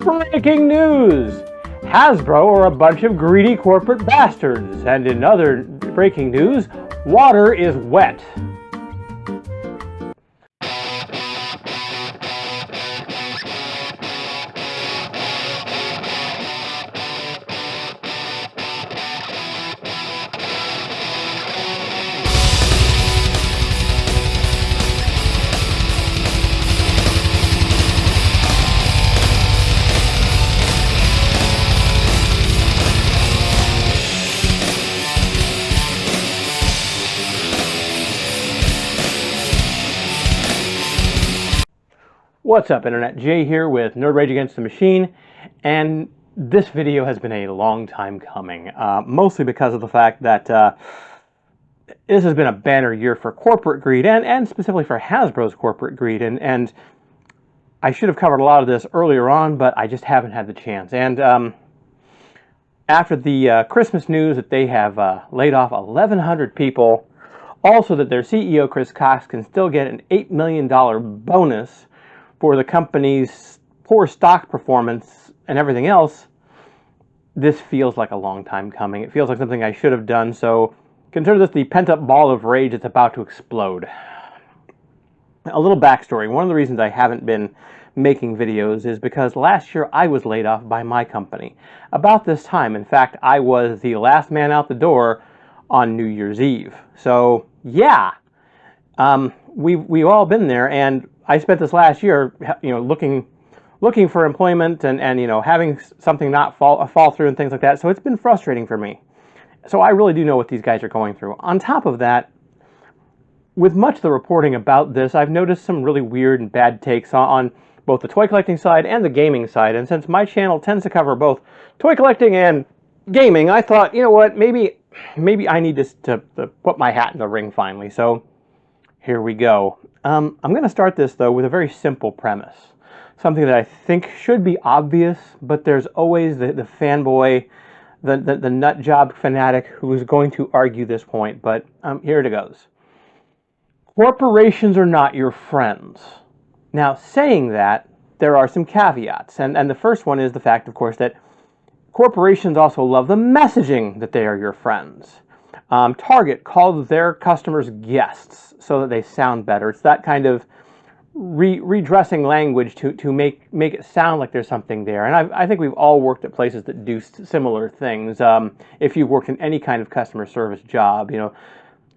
Breaking news! Hasbro are a bunch of greedy corporate bastards, and in other breaking news, water is wet. What's up, Internet? Jay here with Nerd Rage Against the Machine, and this video has been a long time coming, mostly because of the fact that this has been a banner year for corporate greed, and specifically for Hasbro's corporate greed, and I should have covered a lot of this earlier on, but I just haven't had the chance. And after the Christmas news that they have laid off 1,100 people, also that their CEO, Chris Cox, can still get an $8 million bonus for the company's poor stock performance and everything else, this feels like a long time coming. It feels like something I should have done, so consider this the pent-up ball of rage that's about to explode. A little backstory. One of the reasons I haven't been making videos is because last year I was laid off by my company. About this time, in fact, I was the last man out the door on New Year's Eve. So, yeah, we've all been there, and I spent this last year, looking for employment and having something not fall through and things like that. So it's been frustrating for me. So I really do know what these guys are going through. On top of that, with much of the reporting about this, I've noticed some really weird and bad takes on both the toy collecting side and the gaming side. And since my channel tends to cover both toy collecting and gaming, I thought, you know what, maybe I need to put my hat in the ring finally. So here we go. I'm going to start this, though, with a very simple premise. Something that I think should be obvious, but there's always the fanboy, the nut job fanatic who is going to argue this point, but here it goes. Corporations are not your friends. Now, saying that, there are some caveats, and the first one is the fact, of course, that corporations also love the messaging that they are your friends. Target called their customers guests so that they sound better. It's that kind of redressing language to make it sound like there's something there. And I think we've all worked at places that do similar things. If you've worked in any kind of customer service job,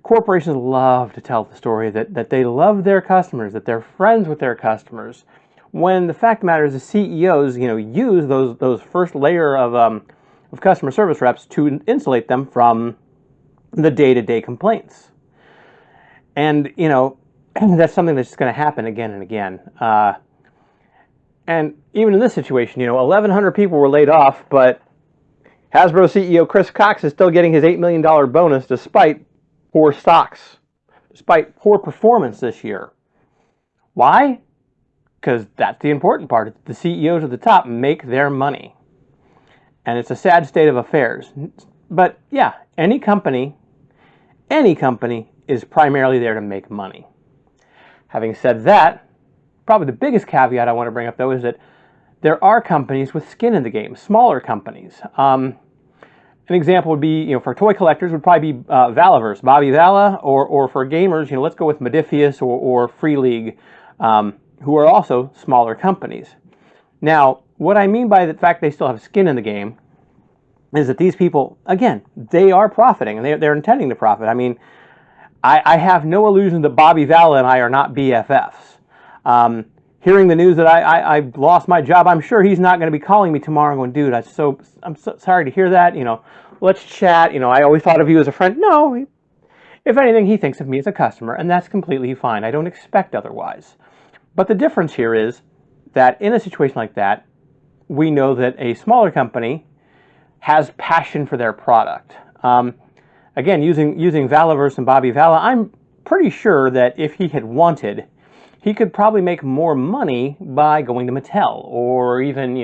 corporations love to tell the story that they love their customers, that they're friends with their customers. When the fact of the matter is the CEOs, use those first layer of customer service reps to insulate them from the day-to-day complaints. And, that's something that's going to happen again and again. And even in this situation, 1,100 people were laid off, but Hasbro CEO Chris Cox is still getting his $8 million bonus despite poor stocks, despite poor performance this year. Why? Because that's the important part. The CEOs at the top make their money. And it's a sad state of affairs. But yeah, any company is primarily there to make money. Having said that, probably the biggest caveat I want to bring up, though, is that there are companies with skin in the game, smaller companies. An example would be, for toy collectors, would probably be Valaverse, Bobby Vala, or for gamers, let's go with Modifius or Free League, who are also smaller companies. Now, what I mean by the fact they still have skin in the game is that these people, again, they are profiting, and they're intending to profit. I mean, I have no illusion that Bobby Vala and I are not BFFs. Hearing the news that I lost my job, I'm sure he's not going to be calling me tomorrow and going, dude, I'm so sorry to hear that, let's chat, I always thought of you as a friend. No, if anything, he thinks of me as a customer, and that's completely fine. I don't expect otherwise. But the difference here is that in a situation like that, we know that a smaller company has passion for their product. Again, using Valaverse and Bobby Vala, I'm pretty sure that if he had wanted, he could probably make more money by going to Mattel or even,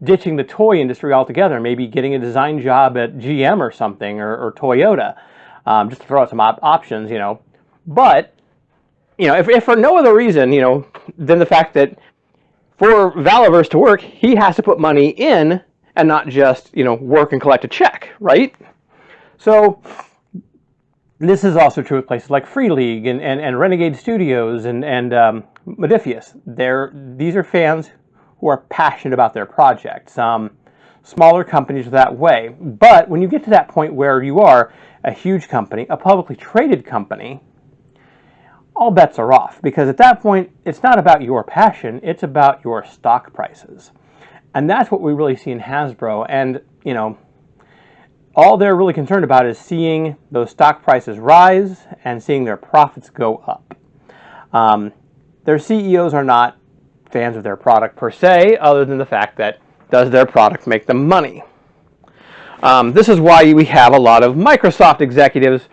ditching the toy industry altogether, maybe getting a design job at GM or something, or Toyota, just to throw out some options, But, if for no other reason, than the fact that For Valaverse to work, he has to put money in and not just, work and collect a check, right? So this is also true with places like Free League and Renegade Studios and Modifius. These are fans who are passionate about their projects. Smaller companies are that way. But when you get to that point where you are a huge company, a publicly traded company, all bets are off. Because at that point, it's not about your passion, it's about your stock prices. And that's what we really see in Hasbro. And, all they're really concerned about is seeing those stock prices rise and seeing their profits go up. Their CEOs are not fans of their product per se, other than the fact that does their product make them money? This is why we have a lot of Microsoft executives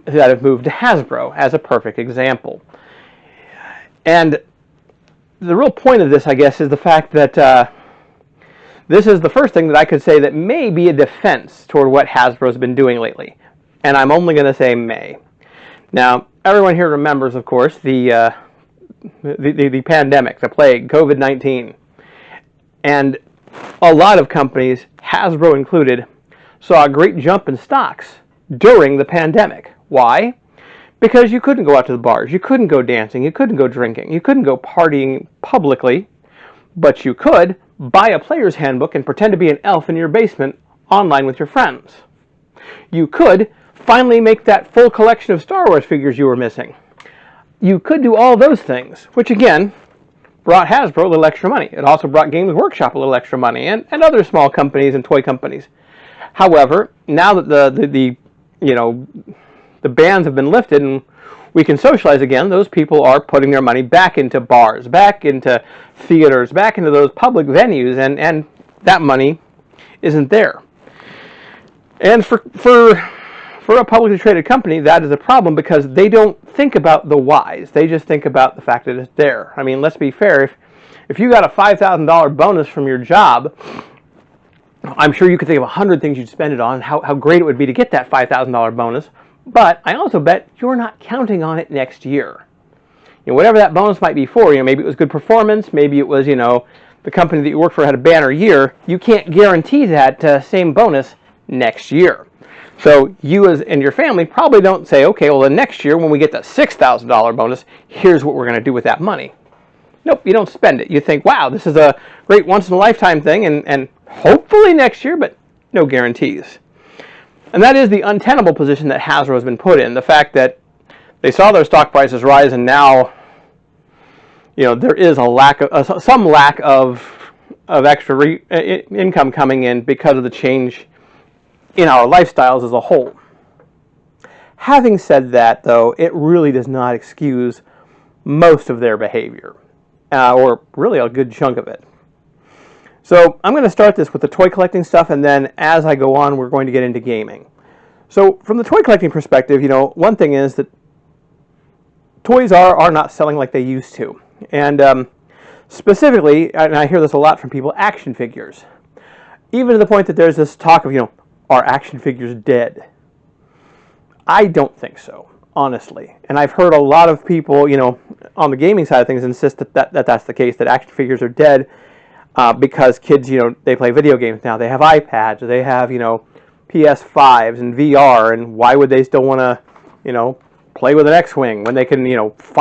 that have moved to Hasbro as a perfect example. And the real point of this, I guess, is the fact that this is the first thing that I could say that may be a defense toward what Hasbro's been doing lately. And I'm only going to say may. Now, everyone here remembers, of course, the pandemic, the plague, COVID-19. And a lot of companies, Hasbro included, saw a great jump in stocks during the pandemic. Why? Because you couldn't go out to the bars, you couldn't go dancing, you couldn't go drinking, you couldn't go partying publicly, but you could buy a player's handbook and pretend to be an elf in your basement online with your friends. You could finally make that full collection of Star Wars figures you were missing. You could do all those things, which again brought Hasbro a little extra money. It also brought Games Workshop a little extra money, and other small companies and toy companies. However, now that the bans have been lifted and we can socialize again, those people are putting their money back into bars, back into theaters, back into those public venues, and that money isn't there. And for a publicly traded company, that is a problem because they don't think about the whys. They just think about the fact that it's there. I mean, let's be fair. If you got a $5,000 bonus from your job, I'm sure you could think of 100 things you'd spend it on, how great it would be to get that $5,000 bonus. But I also bet you're not counting on it next year. Whatever that bonus might be for, maybe it was good performance, maybe it was, the company that you work for had a banner year. You can't guarantee that same bonus next year. So you and your family probably don't say, okay, well, the next year when we get that $6,000 bonus, here's what we're going to do with that money. Nope, you don't spend it. You think, wow, this is a great once-in-a-lifetime thing, and hopefully next year, but no guarantees. And that is the untenable position that Hasbro has been put in. The fact that they saw their stock prices rise, and now, there is some lack of extra income coming in because of the change in our lifestyles as a whole. Having said that, though, it really does not excuse most of their behavior, or really a good chunk of it. So I'm going to start this with the toy collecting stuff, and then as I go on, we're going to get into gaming. So from the toy collecting perspective, one thing is that toys are not selling like they used to. And specifically, and I hear this a lot from people, action figures. Even to the point that there's this talk of, are action figures dead? I don't think so, honestly. And I've heard a lot of people, on the gaming side of things insist that that's the case, that action figures are dead. Because kids, they play video games now. They have iPads, or they have, PS5s and VR, and why would they still want to, play with an X-Wing when they can,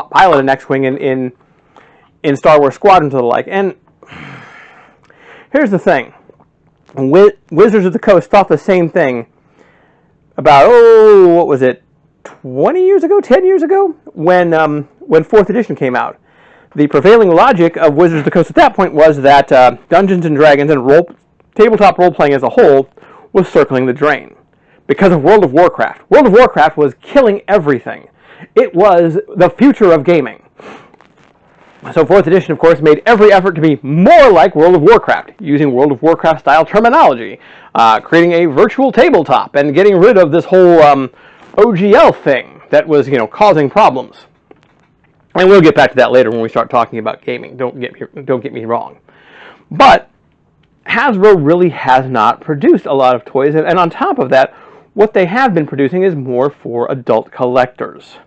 pilot an X-Wing in Star Wars Squadrons or the like? And here's the thing. Wizards of the Coast thought the same thing about, what was it, 20 years ago, 10 years ago, when 4th edition came out. The prevailing logic of Wizards of the Coast at that point was that Dungeons & Dragons and tabletop role-playing as a whole was circling the drain because of World of Warcraft. World of Warcraft was killing everything. It was the future of gaming. So 4th edition, of course, made every effort to be more like World of Warcraft, using World of Warcraft-style terminology, creating a virtual tabletop, and getting rid of this whole OGL thing that was, causing problems. And we'll get back to that later when we start talking about gaming. Don't get me wrong. But Hasbro really has not produced a lot of toys, and on top of that, what they have been producing is more for adult collectors.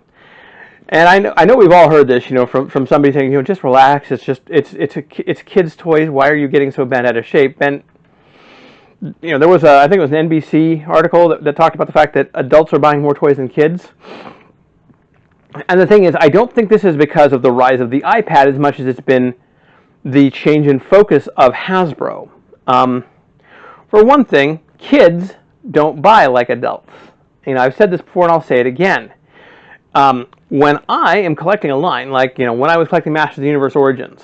And I know we've all heard this, from somebody saying, just relax. It's kids' toys. Why are you getting so bent out of shape? And there was I think it was an NBC article that talked about the fact that adults are buying more toys than kids. And the thing is, I don't think this is because of the rise of the iPad as much as it's been the change in focus of Hasbro. For one thing, kids don't buy like adults. I've said this before and I'll say it again. When I am collecting a line, like when I was collecting Masters of the Universe Origins,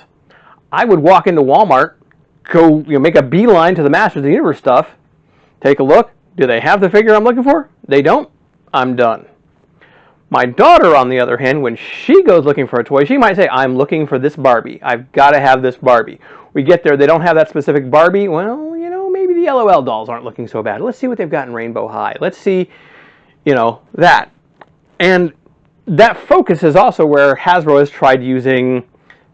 I would walk into Walmart, go make a beeline to the Masters of the Universe stuff, take a look. Do they have the figure I'm looking for? They don't. I'm done. My daughter, on the other hand, when she goes looking for a toy, she might say, I'm looking for this Barbie. I've got to have this Barbie. We get there, they don't have that specific Barbie. Well, maybe the LOL dolls aren't looking so bad. Let's see what they've got in Rainbow High. Let's see, that. And that focus is also where Hasbro has tried using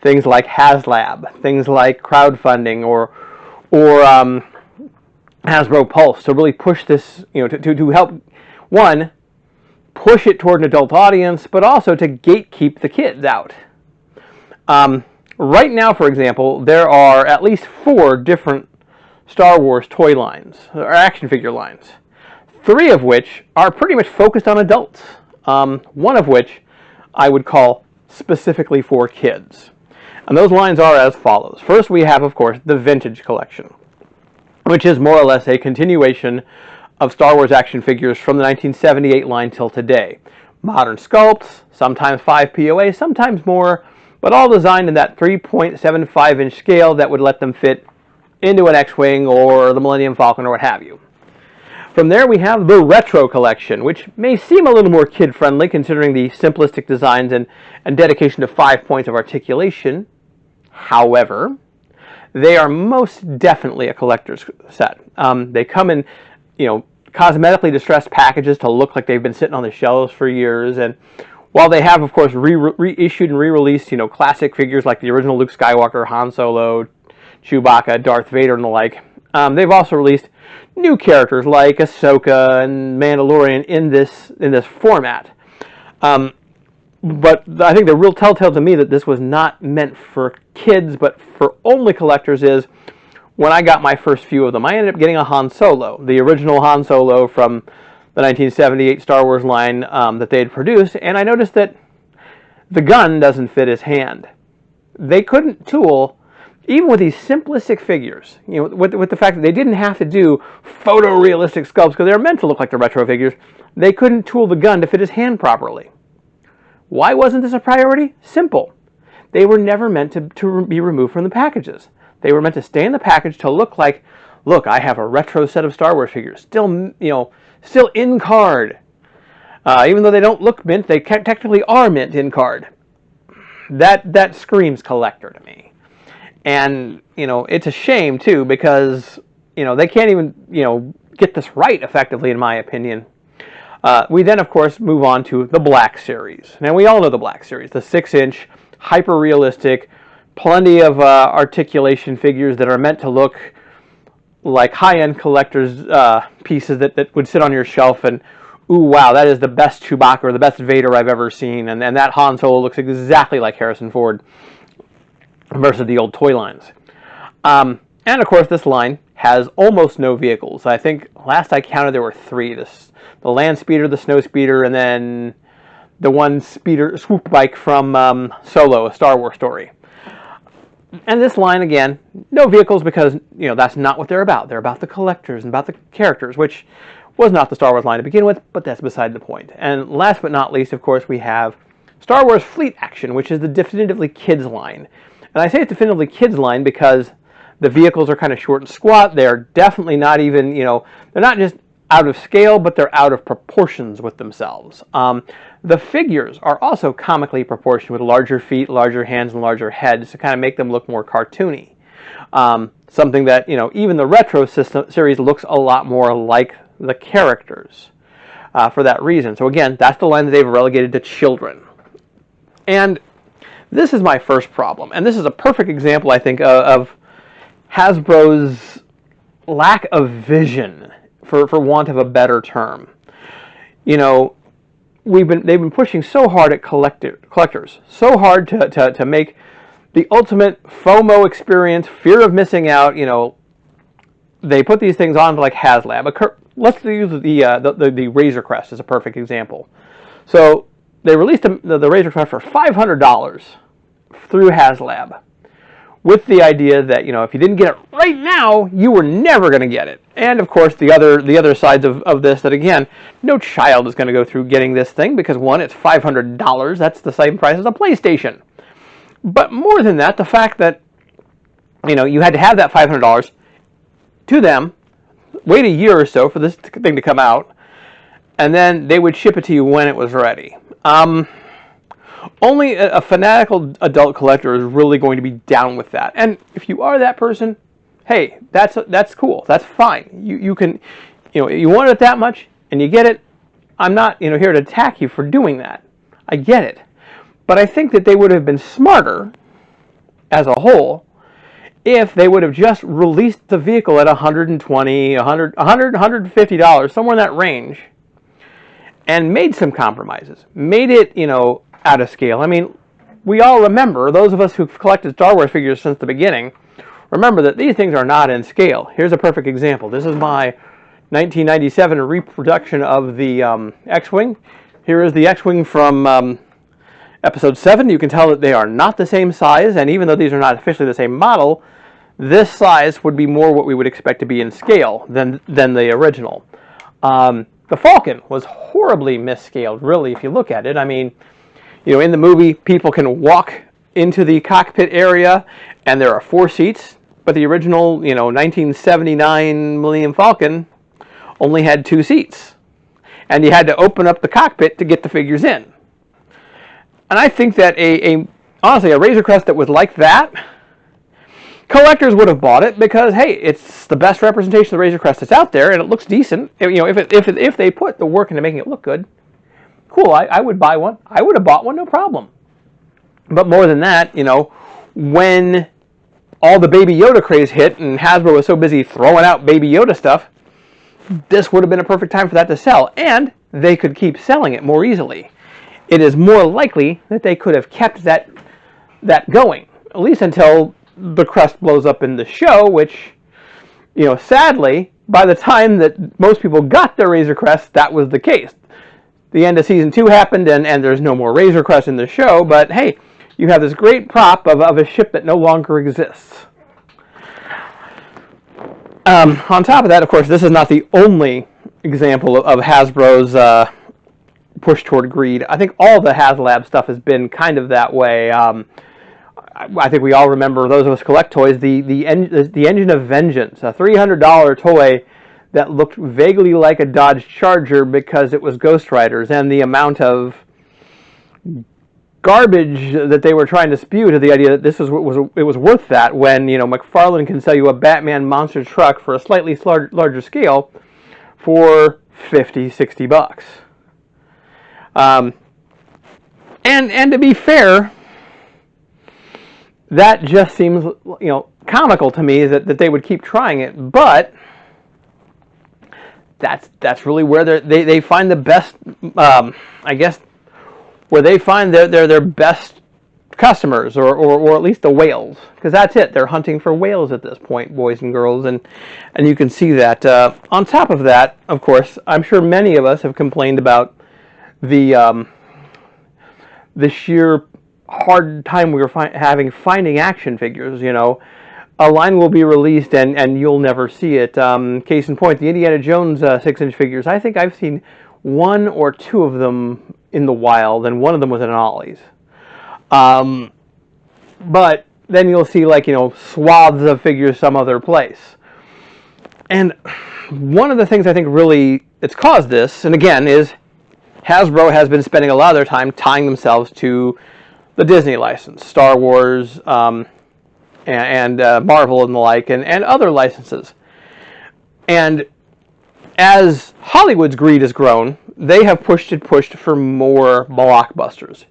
things like HasLab, things like crowdfunding, or Hasbro Pulse to really push this, to help, one, push it toward an adult audience, but also to gatekeep the kids out. Right now, for example, there are at least 4 different Star Wars toy lines, or action figure lines, 3 of which are pretty much focused on adults, one of which I would call specifically for kids. And those lines are as follows. First, we have, of course, the Vintage Collection, which is more or less a continuation of Star Wars action figures from the 1978 line till today. Modern sculpts, sometimes 5 POA, sometimes more, but all designed in that 3.75-inch scale that would let them fit into an X-Wing or the Millennium Falcon or what have you. From there we have the Retro Collection, which may seem a little more kid-friendly considering the simplistic designs and dedication to 5 points of articulation. However, they are most definitely a collector's set. They come in cosmetically distressed packages to look like they've been sitting on the shelves for years. And while they have, of course, reissued and re-released, classic figures like the original Luke Skywalker, Han Solo, Chewbacca, Darth Vader, and the like, they've also released new characters like Ahsoka and Mandalorian in this format. But I think the real telltale to me that this was not meant for kids, but for only collectors is, when I got my first few of them, I ended up getting a Han Solo, the original Han Solo from the 1978 Star Wars line that they had produced, and I noticed that the gun doesn't fit his hand. They couldn't tool, even with these simplistic figures, with the fact that they didn't have to do photorealistic sculpts because they were meant to look like the retro figures, they couldn't tool the gun to fit his hand properly. Why wasn't this a priority? Simple. They were never meant to be removed from the packages. They were meant to stay in the package to look like, look, I have a retro set of Star Wars figures, still in card. Even though they don't look mint, they technically are mint in card. That screams collector to me. And, it's a shame, too, because, they can't even, get this right effectively, in my opinion. We then, of course, move on to the Black Series. Now, we all know the Black Series, the 6-inch, hyper-realistic, plenty of articulation figures that are meant to look like high-end collector's pieces that would sit on your shelf and, ooh, wow, that is the best Chewbacca or the best Vader I've ever seen. And that Han Solo looks exactly like Harrison Ford versus the old toy lines. And, of course, this line has almost no vehicles. I think last I counted there were 3. The Land Speeder, the Snow Speeder, and then the one swoop bike from Solo, A Star Wars Story. And this line, again, no vehicles because, that's not what they're about. They're about the collectors and about the characters, which was not the Star Wars line to begin with, but that's beside the point. And last but not least, of course, we have Star Wars Fleet Action, which is the definitively kids line. And I say it's definitively kids line because the vehicles are kind of short and squat. They're definitely not even, they're not just out of scale, but they're out of proportions with themselves. The figures are also comically proportioned with larger feet, larger hands, and larger heads to kind of make them look more cartoony. Something that, even the retro series looks a lot more like the characters for that reason. So again, that's the line that they've relegated to children. And this is my first problem. And this is a perfect example, I think, of Hasbro's lack of vision, for want of a better term. they've been pushing so hard at collectors, so hard to make the ultimate FOMO experience, fear of missing out. You know, they put these things on like HasLab. Let's use the Razor Crest as a perfect example. So they released the Razor Crest for $500 through HasLab, with the idea that, you know, if you didn't get it right now, you were never going to get it. And of course, the other sides of this, that again, no child is going to go through getting this thing because, one, it's $500. That's the same price as a PlayStation. But more than that, the fact that, you know, you had to have that $500 to them, wait a year or so for this thing to come out, and then they would ship it to you when it was ready. Only a fanatical adult collector is really going to be down with that. And if you are that person, hey, that's cool. That's fine. You can, you know, you want it that much and you get it. I'm not, you know, here to attack you for doing that. I get it. But I think that they would have been smarter as a whole if they would have just released the vehicle at $120, $100, $150, somewhere in that range, and made some compromises. Made it, you know, out of scale. I mean, we all remember, those of us who've collected Star Wars figures since the beginning, remember that these things are not in scale. Here's a perfect example. This is my 1997 reproduction of the X-Wing. Here is the X-Wing from Episode 7. You can tell that they are not the same size, and even though these are not officially the same model, this size would be more what we would expect to be in scale than the original. The Falcon was horribly misscaled, really, if you look at it. I mean, you know, in the movie, people can walk into the cockpit area, and there are 4 seats, but the original, you know, 1979 Millennium Falcon only had 2 seats. And you had to open up the cockpit to get the figures in. And I think that honestly, a Razor Crest that was like that, collectors would have bought it because, hey, it's the best representation of the Razor Crest that's out there, and it looks decent. You know, if they put the work into making it look good, cool, I would buy one. I would have bought one, no problem. But more than that, you know, when all the Baby Yoda craze hit and Hasbro was so busy throwing out Baby Yoda stuff, this would have been a perfect time for that to sell, and they could keep selling it more easily. It is more likely that they could have kept that going, at least until the crest blows up in the show, which, you know, sadly, by the time that most people got their Razor Crest, that was the case. The end of Season 2 happened, and there's no more Razor Crest in the show, but hey, you have this great prop of a ship that no longer exists. On top of that, of course, this is not the only example of Hasbro's push toward greed. I think all the HasLab stuff has been kind of that way. I think we all remember, those of us who collect toys, the Engine of Vengeance, a $300 toy that looked vaguely like a Dodge Charger because it was Ghost Riders, and the amount of garbage that they were trying to spew to the idea that this was worth that, when, you know, McFarlane can sell you a Batman monster truck for a slightly larger scale for $50-$60. And to be fair, that just seems, you know, comical to me that they would keep trying it, but that's really where they find the best, I guess, where they find their best customers, or at least the whales, because that's it. They're hunting for whales at this point, boys and girls, and you can see that. On top of that, of course, I'm sure many of us have complained about the sheer hard time we were having finding action figures. You know, a line will be released and you'll never see it. Case in point, the Indiana Jones 6-inch figures. I think I've seen 1 or 2 of them in the wild, and one of them was at an Ollie's. But then you'll see, like, you know, swaths of figures some other place. And one of the things I think really that's caused this, and again, is Hasbro has been spending a lot of their time tying themselves to the Disney license, Star Wars, and Marvel and the like, and other licenses. And as Hollywood's greed has grown, they have pushed for more blockbusters.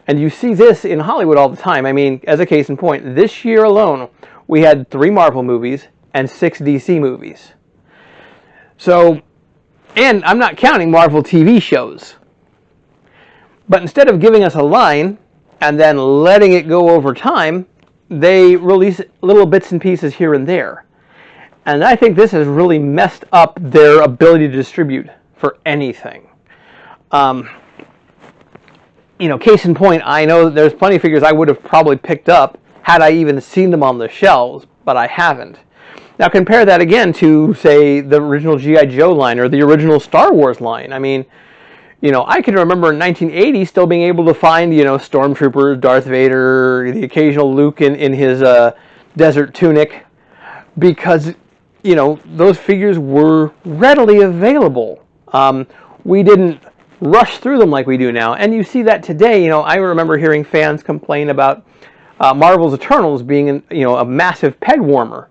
And you see this in Hollywood all the time. I mean, as a case in point, this year alone, we had 3 Marvel movies and 6 DC movies. So, and I'm not counting Marvel TV shows. But instead of giving us a line and then letting it go over time, they release little bits and pieces here and there. And I think this has really messed up their ability to distribute for anything. Case in point, I know that there's plenty of figures I would have probably picked up had I even seen them on the shelves, but I haven't. Now compare that again to, say, the original G.I. Joe line or the original Star Wars line. I mean, I can remember in 1980 still being able to find, Stormtroopers, Darth Vader, the occasional Luke in his desert tunic, because, those figures were readily available. We didn't rush through them like we do now, and you see that today. I remember hearing fans complain about Marvel's Eternals being, a massive peg warmer.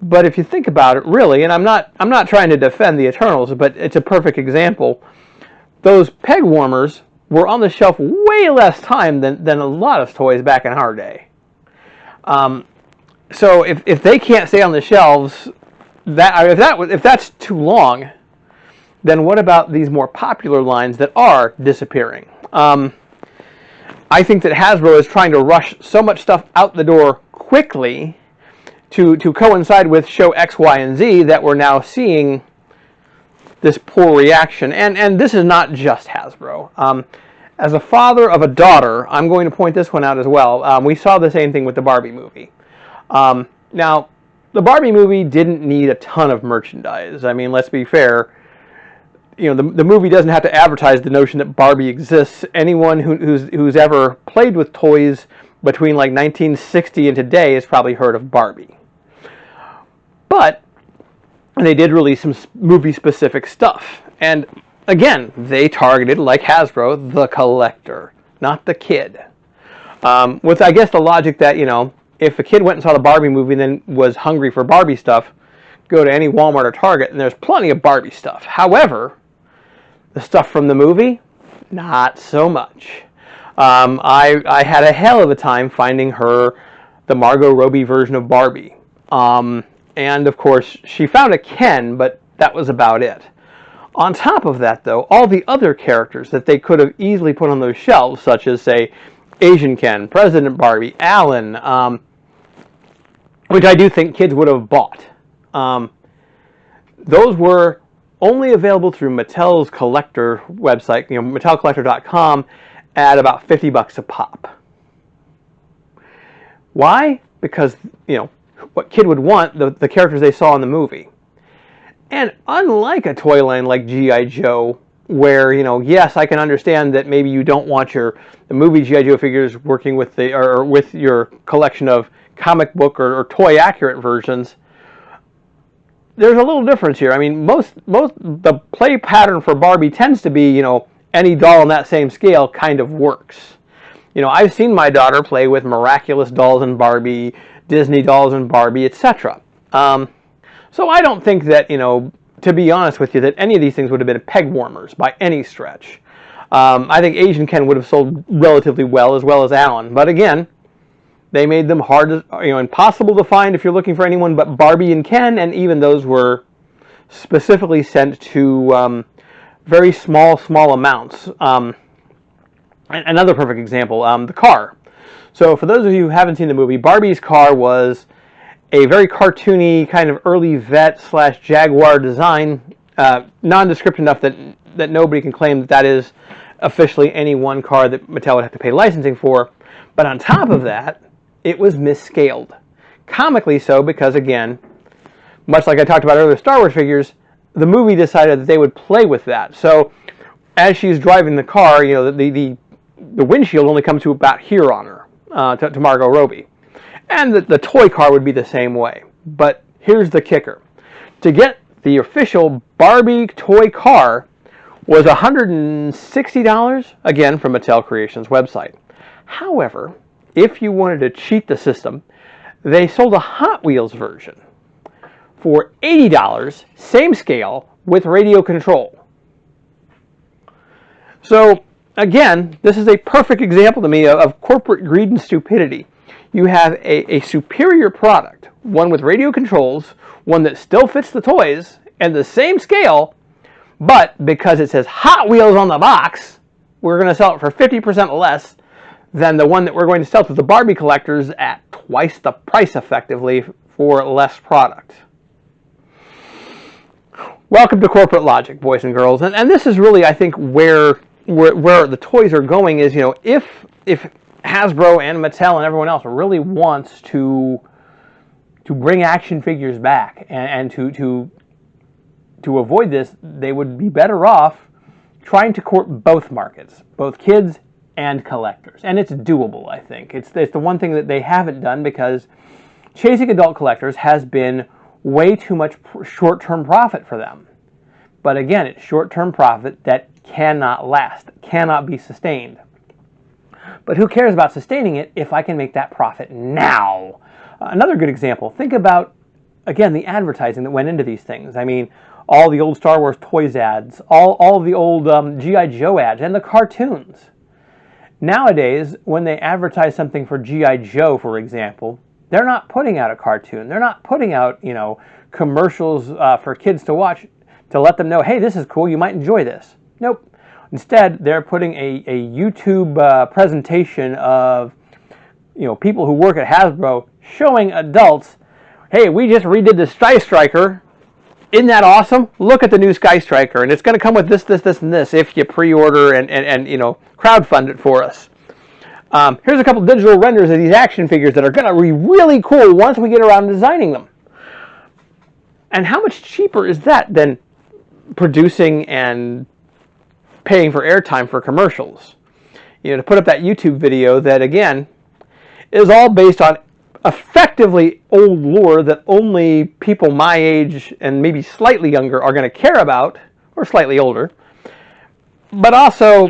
But if you think about it, really, and I'm not trying to defend the Eternals, but it's a perfect example. Those peg warmers were on the shelf way less time than a lot of toys back in our day. So if they can't stay on the shelves, if that's too long, then what about these more popular lines that are disappearing? I think that Hasbro is trying to rush so much stuff out the door quickly to coincide with show X, Y, and Z that we're now seeing this poor reaction. And this is not just Hasbro. As a father of a daughter, I'm going to point this one out as well. We saw the same thing with the Barbie movie. Now, the Barbie movie didn't need a ton of merchandise. I mean, let's be fair. The movie doesn't have to advertise the notion that Barbie exists. Anyone who's ever played with toys between like 1960 and today has probably heard of Barbie. But they did release some movie-specific stuff. And again, they targeted, like Hasbro, the collector, not the kid. With, I guess, the logic that, if a kid went and saw the Barbie movie and then was hungry for Barbie stuff, go to any Walmart or Target, and there's plenty of Barbie stuff. However, the stuff from the movie, not so much. I had a hell of a time finding her the Margot Robbie version of Barbie. And, of course, she found a Ken, but that was about it. On top of that, though, all the other characters that they could have easily put on those shelves, such as, say, Asian Ken, President Barbie, Alan, which I do think kids would have bought. Those were only available through Mattel's collector website, mattelcollector.com, at about $50 a pop. Why? Because, what kid would want the characters they saw in the movie. And unlike a toy line like G.I. Joe, where, yes, I can understand that maybe you don't want the movie G.I. Joe figures working with with your collection of comic book or toy accurate versions. There's a little difference here. I mean, most the play pattern for Barbie tends to be, any doll on that same scale kind of works. I've seen my daughter play with miraculous dolls in Barbie, Disney dolls in Barbie, etc. So I don't think that, to be honest with you, that any of these things would have been peg warmers by any stretch. I think Asian Ken would have sold relatively well as Alan. But again, they made them hard, impossible to find if you're looking for anyone but Barbie and Ken, and even those were specifically sent to very small amounts. Another perfect example, the car. So for those of you who haven't seen the movie, Barbie's car was a very cartoony kind of early vet / Jaguar design, nondescript enough that nobody can claim that is officially any one car that Mattel would have to pay licensing for. But on top of that, it was misscaled. Comically so, because again, much like I talked about earlier, Star Wars figures, the movie decided that they would play with that. So as she's driving the car, the windshield only comes to about here on her, to Margot Robbie. And the toy car would be the same way. But here's the kicker. To get the official Barbie toy car was $160, again, from Mattel Creations website. However, if you wanted to cheat the system, they sold a Hot Wheels version for $80, same scale, with radio control. So, again, this is a perfect example to me of corporate greed and stupidity. You have a superior product, one with radio controls, one that still fits the toys, and the same scale, but because it says Hot Wheels on the box, we're going to sell it for 50% less than the one that we're going to sell to the Barbie collectors at twice the price effectively for less product. Welcome to corporate logic, boys and girls. And this is really, I think, where the toys are going is, if Hasbro and Mattel and everyone else really wants to bring action figures back and to avoid this, they would be better off trying to court both markets, both kids and collectors. And it's doable, I think. It's the one thing that they haven't done, because chasing adult collectors has been way too much short-term profit for them. But again, it's short-term profit that cannot last, cannot be sustained. But who cares about sustaining it if I can make that profit now? Another good example, think about, again, the advertising that went into these things. I mean, all the old Star Wars toys ads, all the old G.I. Joe ads, and the cartoons. Nowadays, when they advertise something for G.I. Joe, for example, they're not putting out a cartoon. They're not putting out, commercials for kids to watch to let them know, hey, this is cool, you might enjoy this. Nope. Instead, they're putting a YouTube presentation of, people who work at Hasbro showing adults, hey, we just redid the Sky Striker. Isn't that awesome? Look at the new Sky Striker, and it's going to come with this, and this if you pre-order and crowdfund it for us. Here's a couple digital renders of these action figures that are going to be really cool once we get around to designing them. And how much cheaper is that than producing and paying for airtime for commercials? To put up that YouTube video that, again, is all based on effectively old lore that only people my age and maybe slightly younger are going to care about, or slightly older, but also,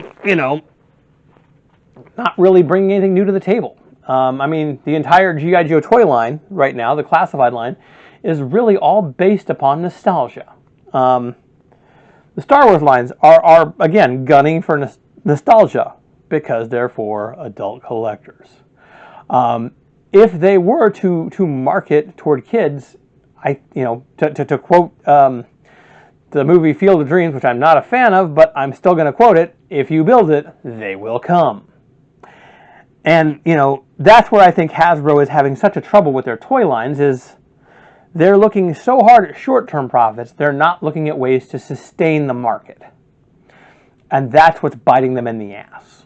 not really bringing anything new to the table. I mean, the entire G.I. Joe toy line right now, the classified line, is really all based upon nostalgia. The Star Wars lines are again, gunning for nostalgia because they're for adult collectors. If they were to market toward kids, to quote the movie Field of Dreams, which I'm not a fan of, but I'm still going to quote it, if you build it, they will come. And, that's where I think Hasbro is having such a trouble with their toy lines, is they're looking so hard at short-term profits, they're not looking at ways to sustain the market. And that's what's biting them in the ass,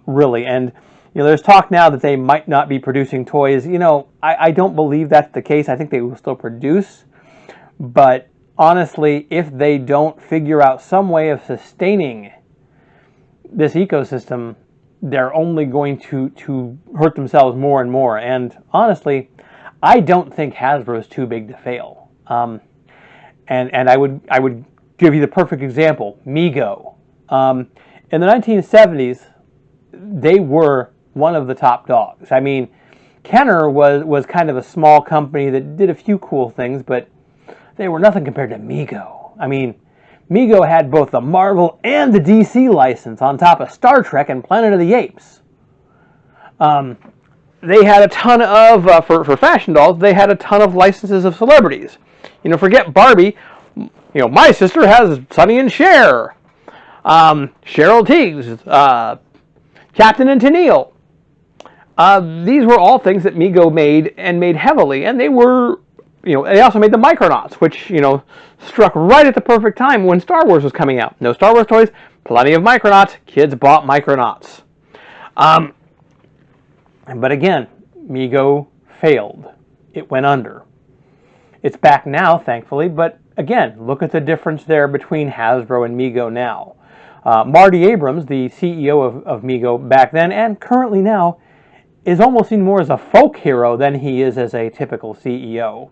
really. And there's talk now that they might not be producing toys. I don't believe that's the case. I think they will still produce. But honestly, if they don't figure out some way of sustaining this ecosystem, they're only going to hurt themselves more and more. And honestly, I don't think Hasbro is too big to fail. And I would give you the perfect example, Mego. In the 1970s, they were one of the top dogs. I mean, Kenner was kind of a small company that did a few cool things, but they were nothing compared to Mego. I mean, Mego had both the Marvel and the DC license on top of Star Trek and Planet of the Apes. They had a ton of, for fashion dolls, they had a ton of licenses of celebrities. Forget Barbie. My sister has Sonny and Cher. Cheryl Tiegs. Captain and Tennille. These were all things that Mego made, and made heavily, and they were, they also made the Micronauts, which, struck right at the perfect time when Star Wars was coming out. No Star Wars toys, plenty of Micronauts, kids bought Micronauts. But again, Mego failed. It went under. It's back now, thankfully, but again, look at the difference there between Hasbro and Mego now. Marty Abrams, the CEO of Mego back then and currently now, is almost seen more as a folk hero than he is as a typical CEO.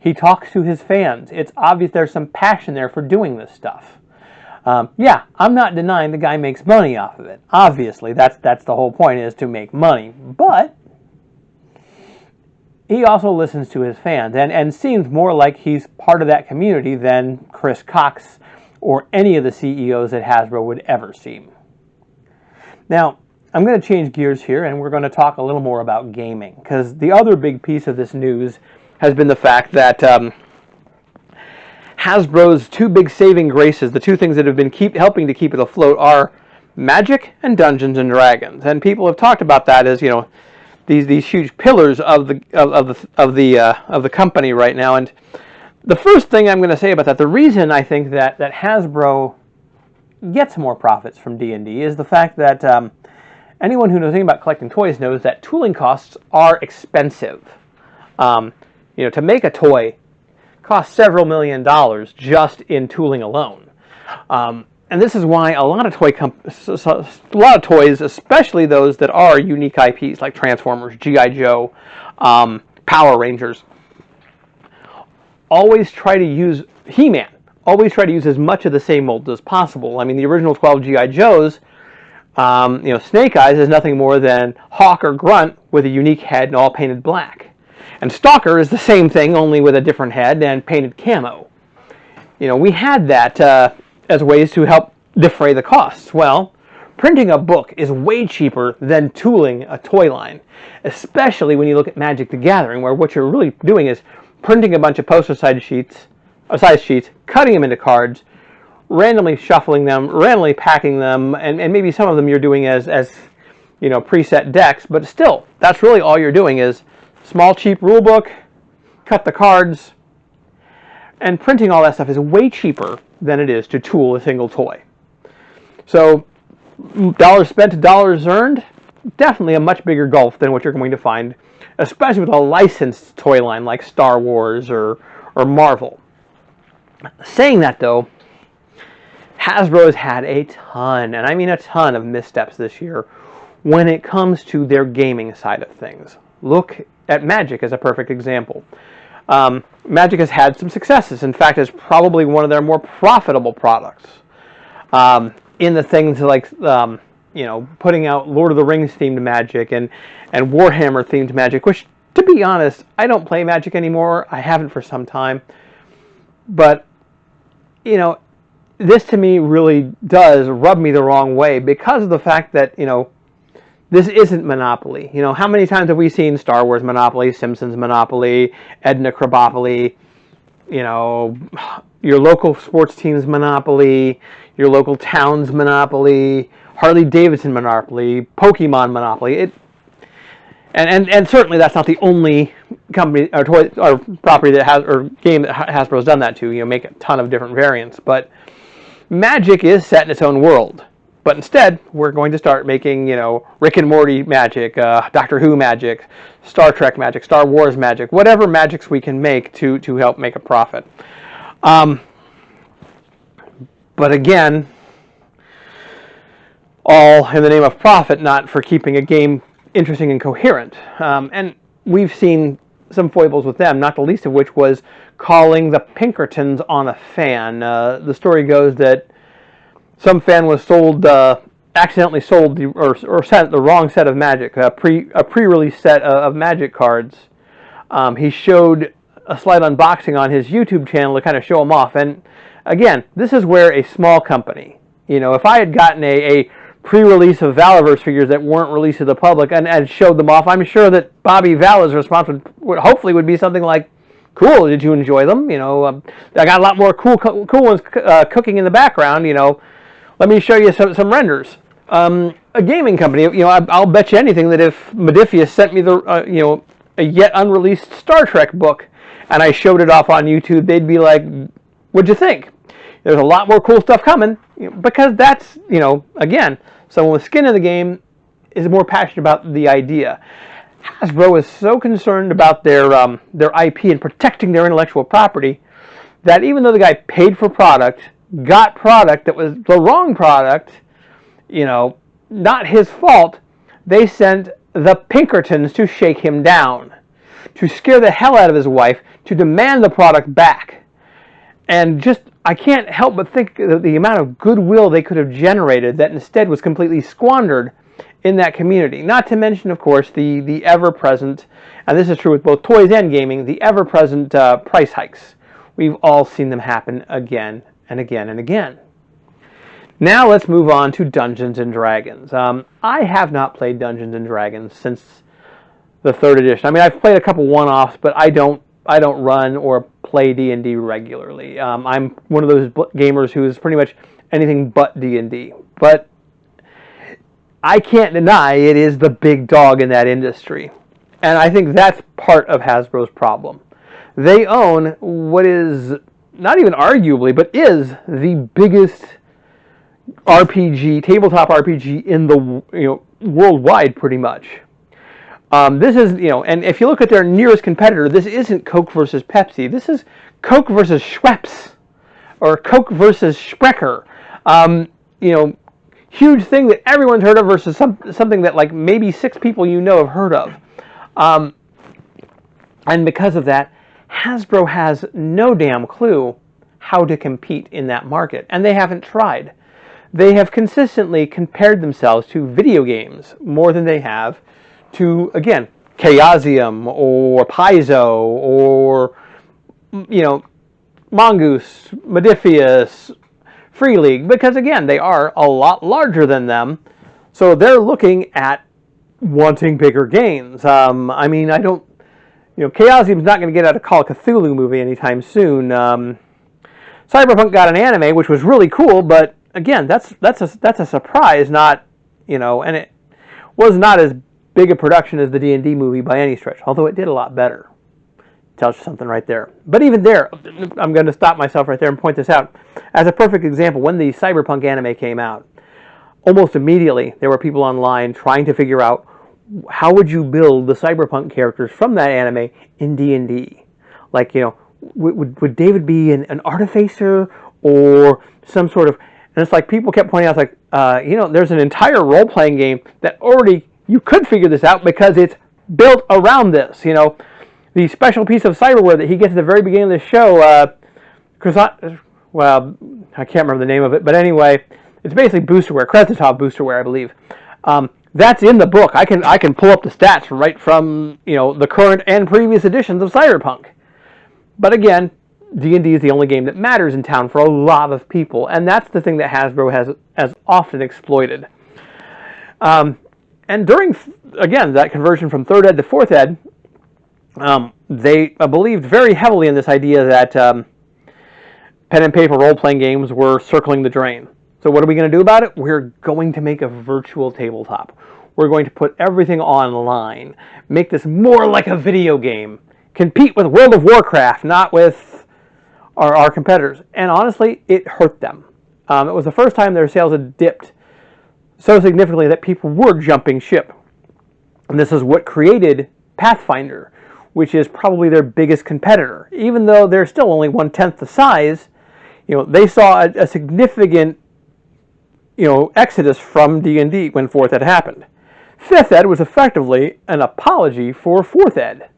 He talks to his fans. It's obvious there's some passion there for doing this stuff. Yeah, I'm not denying the guy makes money off of it. Obviously, that's the whole point, is to make money. But he also listens to his fans and seems more like he's part of that community than Chris Cox or any of the CEOs that Hasbro would ever seem. Now, I'm going to change gears here, and we're going to talk a little more about gaming, because the other big piece of this news has been the fact that Hasbro's two big saving graces, the two things that have been helping to keep it afloat, are Magic and Dungeons and Dragons, and people have talked about that as, you know, these huge pillars of the company right now. And the first thing I'm going to say about that, the reason I think that Hasbro gets more profits from D&D is the fact that anyone who knows anything about collecting toys knows that tooling costs are expensive. You know, to make a toy costs several $1 million just in tooling alone. And this is why a lot of toys, especially those that are unique IPs like Transformers, G.I. Joe, Power Rangers, always try to use He-Man. Always try to use as much of the same mold as possible. I mean, the original 12 G.I. Joes, you know, Snake Eyes is nothing more than Hawk or Grunt with a unique head and all painted black. And Stalker is the same thing, only with a different head and painted camo. You know, we had that as ways to help defray the costs. Well, printing a book is way cheaper than tooling a toy line, especially when you look at Magic the Gathering, where what you're really doing is printing a bunch of poster size sheets, cutting them into cards, randomly shuffling them, randomly packing them, and maybe some of them you're doing as you know, preset decks, but still, that's really all you're doing is small, cheap rule book, cut the cards, and printing all that stuff is way cheaper than it is to tool a single toy. So, dollars spent to dollars earned, definitely a much bigger gulf than what you're going to find, especially with a licensed toy line like Star Wars or Marvel. Saying that, though, Hasbro has had a ton, and I mean a ton, of missteps this year when it comes to their gaming side of things. Look at Magic as a perfect example. Magic has had some successes. In fact, it's probably one of their more profitable products. In the things like, you know, putting out Lord of the Rings themed Magic and Warhammer themed Magic, which, to be honest, I don't play Magic anymore. I haven't for some time. But, you know, this to me really does rub me the wrong way because of the fact that, you know, this isn't Monopoly. You know, how many times have we seen Star Wars Monopoly, Simpsons Monopoly, Edna Krabappoli, you know, your local sports team's Monopoly, your local town's Monopoly, Harley Davidson Monopoly, Pokemon Monopoly. And certainly that's not the only company or toy or property that has or game that Hasbro's done that to. You know, make a ton of different variants, but Magic is set in its own world. But instead, we're going to start making, you know, Rick and Morty Magic, Doctor Who Magic, Star Trek Magic, Star Wars Magic, whatever magics we can make to help make a profit. But again, all in the name of profit, not for keeping a game interesting and coherent. And we've seen some foibles with them, not the least of which was calling the Pinkertons on a fan. The story goes that some fan was accidentally sold or sent the wrong set of Magic, a pre-release set of Magic cards. He showed a slight unboxing on his YouTube channel to kind of show them off. And again, this is where a small company, you know, if I had gotten a pre-release of Valaverse figures that weren't released to the public and showed them off, I'm sure that Bobby Vala's response would be something like, "Cool, did you enjoy them? You know, I got a lot more cool ones cooking in the background. You know, let me show you some renders." A gaming company, you know, I'll bet you anything that if Modifius sent me the, you know, a yet unreleased Star Trek book and I showed it off on YouTube, they'd be like, "What'd you think? There's a lot more cool stuff coming," you know, because that's, you know, again, someone with skin in the game is more passionate about the idea. Hasbro is so concerned about their IP and protecting their intellectual property that even though the guy paid for product, got product that was the wrong product, you know, not his fault, they sent the Pinkertons to shake him down, to scare the hell out of his wife, to demand the product back. And just, I can't help but think of the amount of goodwill they could have generated that instead was completely squandered in that community. Not to mention, of course, the ever-present, and this is true with both toys and gaming, the ever-present price hikes. We've all seen them happen again and again and again. Now let's move on to Dungeons and Dragons. I have not played Dungeons and Dragons since the 3rd edition. I mean, I've played a couple one-offs, but I don't run or play D&D regularly. I'm one of those gamers who is pretty much anything but D&D. But I can't deny it is the big dog in that industry. And I think that's part of Hasbro's problem. They own what is not even arguably, but is the biggest RPG, tabletop RPG in the worldwide, pretty much. This is, and if you look at their nearest competitor, this isn't Coke versus Pepsi. This is Coke versus Schweppes, or Coke versus Sprecher. Huge thing that everyone's heard of versus something that like maybe 6 people have heard of. And because of that, Hasbro has no damn clue how to compete in that market, and they haven't tried. They have consistently compared themselves to video games more than they have to, again, Chaosium or Paizo or, Mongoose, Modiphius, Free League, because, again, they are a lot larger than them, so they're looking at wanting bigger gains. Chaosium's not going to get out a Call of Cthulhu movie anytime soon. Cyberpunk got an anime, which was really cool, but again, that's a surprise, not, and it was not as big a production as the D&D movie by any stretch, although it did a lot better. Tells you something right there. But even there, I'm going to stop myself right there and point this out. As a perfect example, when the Cyberpunk anime came out, almost immediately there were people online trying to figure out how would you build the Cyberpunk characters from that anime in D&D? Like, would David be an artificer or some sort of... And it's like people kept pointing out, like, there's an entire role-playing game that already... You could figure this out because it's built around this, The special piece of cyberware that he gets at the very beginning of the show, well, I can't remember the name of it, but anyway, it's basically boosterware, Krezatov boosterware, I believe. That's in the book. I can pull up the stats right from, the current and previous editions of Cyberpunk. But again, D&D is the only game that matters in town for a lot of people, and that's the thing that Hasbro has often exploited. And during, again, that conversion from 3rd ed to 4th ed, they believed very heavily in this idea that pen and paper role-playing games were circling the drain. So what are we going to do about it? We're going to make a virtual tabletop. We're going to put everything online, make this more like a video game, compete with World of Warcraft, not with our competitors. And honestly, it hurt them. It was the first time their sales had dipped so significantly that people were jumping ship. And this is what created Pathfinder, which is probably their biggest competitor. Even though they're still only 1/10 the size, they saw a significant, exodus from D&D when 4th ed happened. 5th ed was effectively an apology for 4th ed.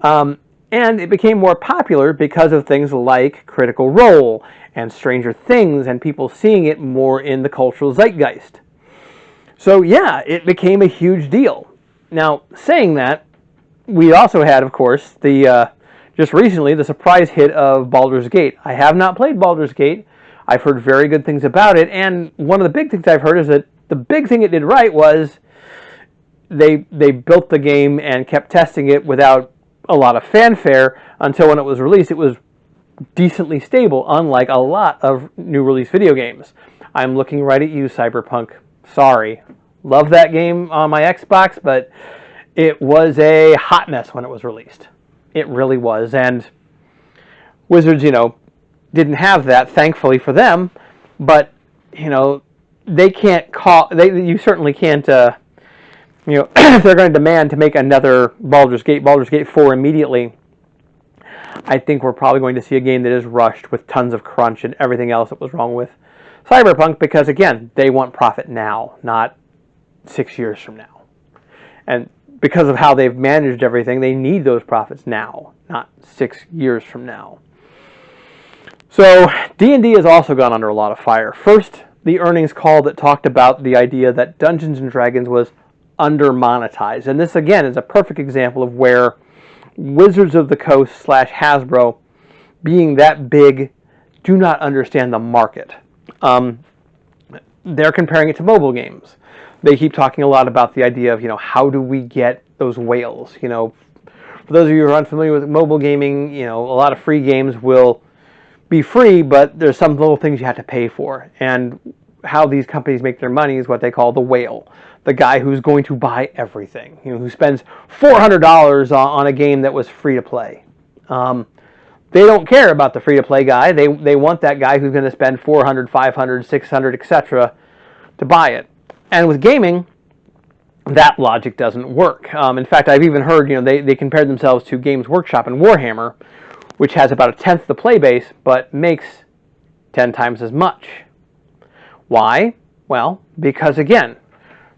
And it became more popular because of things like Critical Role and Stranger Things and people seeing it more in the cultural zeitgeist. So yeah, it became a huge deal. Now, saying that, we also had, of course, just recently, the surprise hit of Baldur's Gate. I have not played Baldur's Gate. I've heard very good things about it, and one of the big things I've heard is that the big thing it did right was they built the game and kept testing it without a lot of fanfare until when it was released, it was decently stable, unlike a lot of new release video games. I'm looking right at you, Cyberpunk. Sorry. Love that game on my Xbox, but it was a hot mess when it was released. It really was, and Wizards, didn't have that, thankfully for them, but, they can't you certainly can't, if they're going to demand to make another Baldur's Gate 4 immediately, I think we're probably going to see a game that is rushed with tons of crunch and everything else that was wrong with Cyberpunk, because again, they want profit now, not 6 years from now. And because of how they've managed everything, they need those profits now, not 6 years from now. So D&D has also gone under a lot of fire. First, the earnings call that talked about the idea that Dungeons & Dragons was under-monetized. And this, again, is a perfect example of where Wizards of the Coast / Hasbro, being that big, do not understand the market. They're comparing it to mobile games. They keep talking a lot about the idea of, how do we get those whales? For those of you who are unfamiliar with mobile gaming, a lot of free games will be free, but there's some little things you have to pay for. And how these companies make their money is what they call the whale, the guy who's going to buy everything, who spends $400 on a game that was free to play. They don't care about the free to play guy. They want that guy who's going to spend 400, 500, 600, etc. to buy it. And with gaming, that logic doesn't work. In fact, I've even heard they compared themselves to Games Workshop and Warhammer, which has about a tenth the play base, but makes 10 times as much. Why? Well, because again,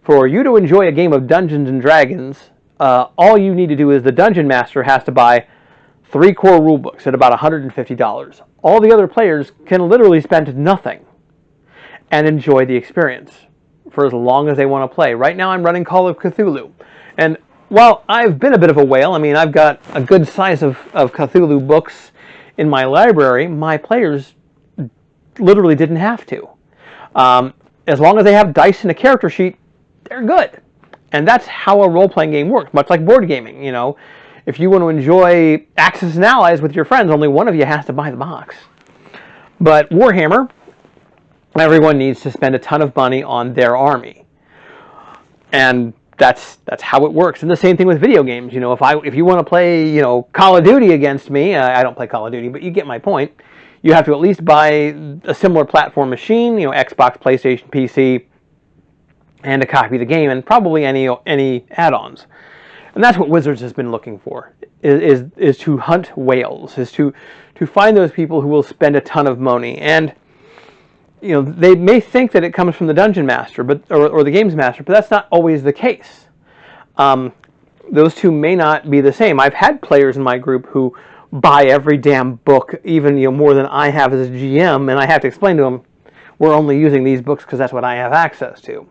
for you to enjoy a game of Dungeons and Dragons, all you need to do is the Dungeon Master has to buy 3 core rulebooks at about $150. All the other players can literally spend nothing and enjoy the experience for as long as they want to play. Right now I'm running Call of Cthulhu, and while I've been a bit of a whale, I mean, I've got a good size of Cthulhu books in my library, my players literally didn't have to. As long as they have dice and a character sheet, they're good. And that's how a role-playing game works, much like board gaming. If you want to enjoy Axis and Allies with your friends, only one of you has to buy the box. But Warhammer, everyone needs to spend a ton of money on their army. And that's how it works. And the same thing with video games. If you want to play, Call of Duty against me, I don't play Call of Duty, but you get my point. You have to at least buy a similar platform machine, Xbox, PlayStation, PC, and a copy of the game, and probably any add-ons. And that's what Wizards has been looking for, is to hunt whales, is to find those people who will spend a ton of money. And they may think that it comes from the Dungeon Master, or the Games Master, but that's not always the case. Those two may not be the same. I've had players in my group who buy every damn book, even more than I have as a GM, and I have to explain to them, we're only using these books because that's what I have access to.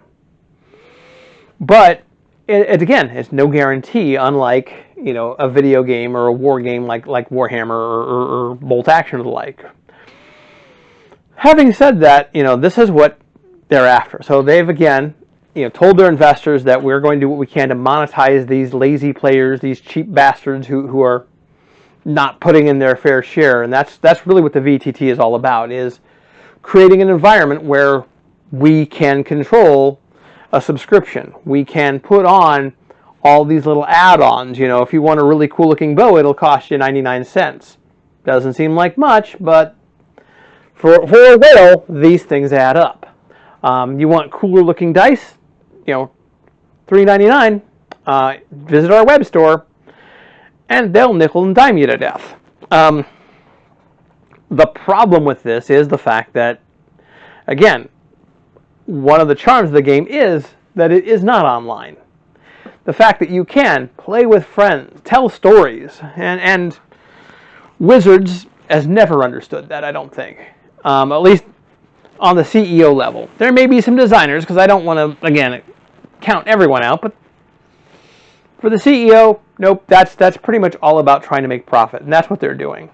But again, it's no guarantee, unlike a video game or a war game like Warhammer or Bolt Action or the like. Having said that, this is what they're after. So they've again, told their investors that we're going to do what we can to monetize these lazy players, these cheap bastards who are not putting in their fair share. And that's really what the VTT is all about, is creating an environment where we can control a subscription. We can put on all these little add-ons. If you want a really cool looking bow, it'll cost you 99 cents. Doesn't seem like much, but for a whale, these things add up. You want cooler looking dice? $3.99. Visit our web store, and they'll nickel and dime you to death. The problem with this is the fact that, again, one of the charms of the game is that it is not online. The fact that you can play with friends, tell stories, and Wizards has never understood that, I don't think. At least on the CEO level. There may be some designers, because I don't want to, again, count everyone out, but for the CEO, nope, that's pretty much all about trying to make profit, and that's what they're doing.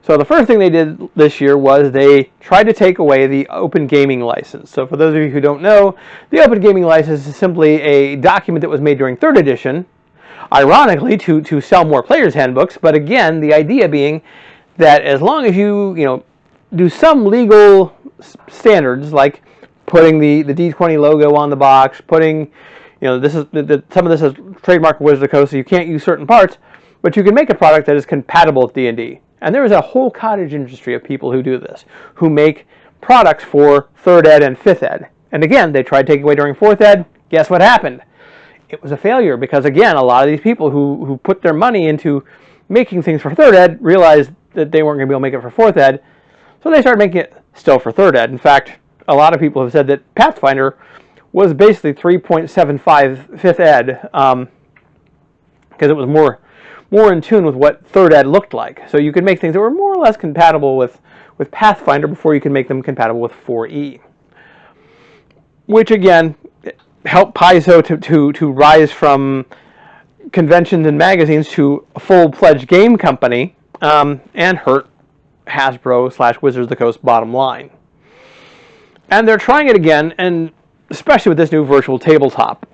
So the first thing they did this year was they tried to take away the Open Gaming License. So for those of you who don't know, the Open Gaming License is simply a document that was made during 3rd edition, ironically, to sell more players' handbooks, but again, the idea being that as long as you, do some legal standards, like putting the D20 logo on the box, putting, this is some of this is trademark Wizards of the Coast, so you can't use certain parts, but you can make a product that is compatible with D&D. And there is a whole cottage industry of people who do this, who make products for 3rd ed and 5th ed. And again, they tried taking away during 4th ed. Guess what happened? It was a failure, because again, a lot of these people who put their money into making things for 3rd ed realized that they weren't going to be able to make it for 4th ed, so they started making it still for 3rd ed. In fact, a lot of people have said that Pathfinder was basically 3.75 5th ed, because it was more in tune with what 3rd ed looked like. So you could make things that were more or less compatible with Pathfinder before you could make them compatible with 4E. Which again helped Paizo to rise from conventions and magazines to a full-fledged game company, and hurt Hasbro / Wizards of the Coast bottom line. And they're trying it again, and especially with this new virtual tabletop.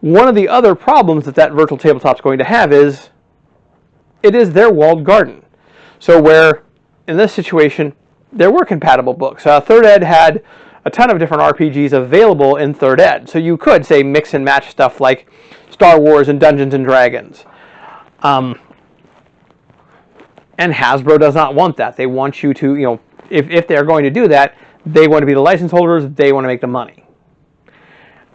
One of the other problems that virtual tabletop is going to have is it is their walled garden. So where, in this situation, there were compatible books. 3rd ed had a ton of different RPGs available in 3rd ed. So you could, say, mix and match stuff like Star Wars and Dungeons and Dragons. And Hasbro does not want that. They want you to, if they're going to do that, they want to be the license holders, they want to make the money.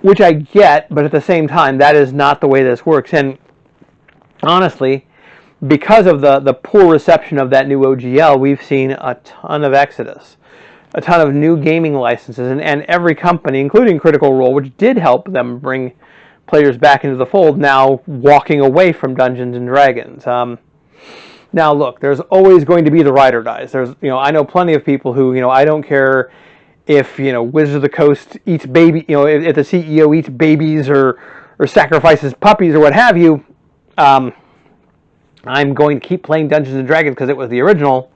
Which I get, but at the same time, that is not the way this works. And honestly, because of the poor reception of that new OGL, we've seen a ton of exodus. A ton of new gaming licenses, and every company, including Critical Role, which did help them bring players back into the fold, now walking away from Dungeons and Dragons. Now, look, there's always going to be the ride or dies. There's, I know plenty of people who, I don't care if, Wizards of the Coast eats baby, if the CEO eats babies or sacrifices puppies or what have you. I'm going to keep playing Dungeons and Dragons because it was the original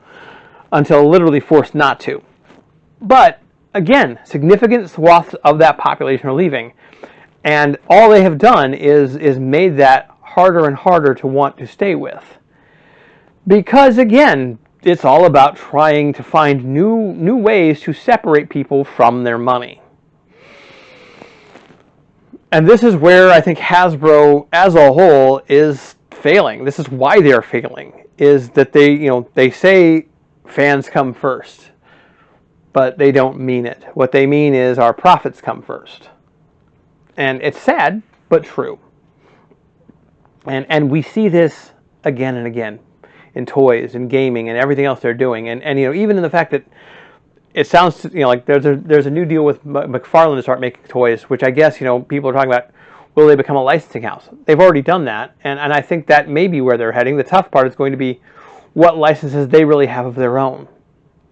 until literally forced not to. But, again, significant swaths of that population are leaving. And all they have done is made that harder and harder to want to stay with. Because, again, it's all about trying to find new ways to separate people from their money. And this is where I think Hasbro, as a whole, is failing. This is why they're failing, is that they say fans come first. But they don't mean it. What they mean is our profits come first. And it's sad, but true. And we see this again and again in toys and gaming and everything else they're doing. And even in the fact that it sounds like there's a new deal with McFarlane to start making toys, which I guess people are talking about, will they become a licensing house? They've already done that, and I think that may be where they're heading. The tough part is going to be what licenses they really have of their own.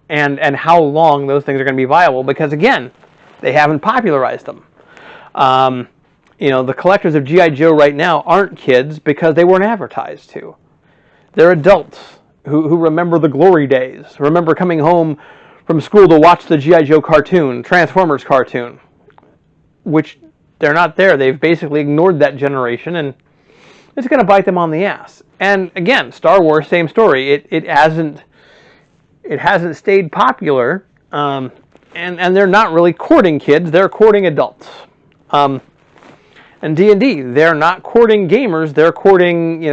And how long those things are going to be viable, because, again, they haven't popularized them. The collectors of G.I. Joe right now aren't kids because they weren't advertised to. They're adults who remember the glory days, remember coming home from school to watch the G.I. Joe cartoon, Transformers cartoon, which they're not there. They've basically ignored that generation, and it's going to bite them on the ass. And, again, Star Wars, same story. It hasn't stayed popular, and they're not really courting kids, they're courting adults. And D&D, they're not courting gamers, they're courting,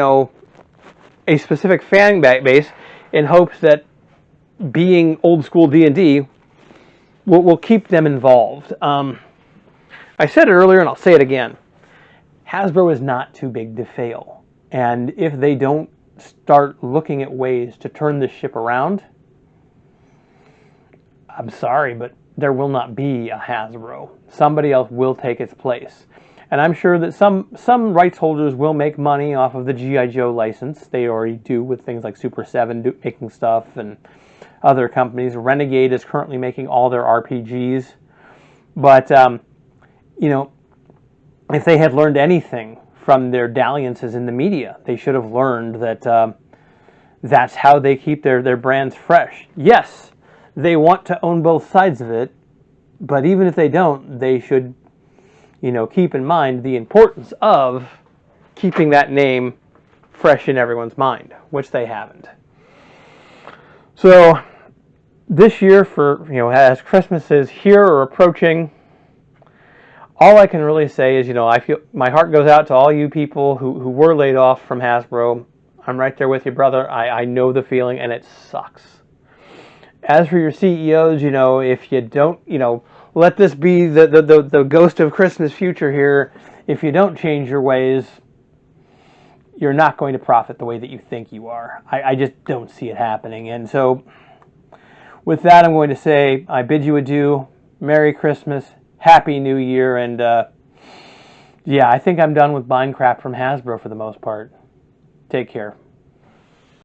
a specific fan base in hopes that being old school D&D will keep them involved. I said it earlier and I'll say it again. Hasbro is not too big to fail. And if they don't start looking at ways to turn this ship around, I'm sorry, but there will not be a Hasbro. Somebody else will take its place. And I'm sure that some rights holders will make money off of the G.I. Joe license. They already do with things like Super 7 making stuff and other companies. Renegade is currently making all their RPGs. But, if they had learned anything from their dalliances in the media, they should have learned that that's how they keep their brands fresh. Yes, they want to own both sides of it, but even if they don't, they should, keep in mind the importance of keeping that name fresh in everyone's mind, which they haven't. So this year, as Christmas is here or approaching, all I can really say is, I feel my heart goes out to all you people who were laid off from Hasbro. I'm right there with you, brother. I know the feeling, and it sucks. As for your CEOs, if you don't, let this be the ghost of Christmas future here. If you don't change your ways, you're not going to profit the way that you think you are. I just don't see it happening. And so, with that, I'm going to say, I bid you adieu. Merry Christmas. Happy New Year. And, I think I'm done with buying crap from Hasbro for the most part. Take care.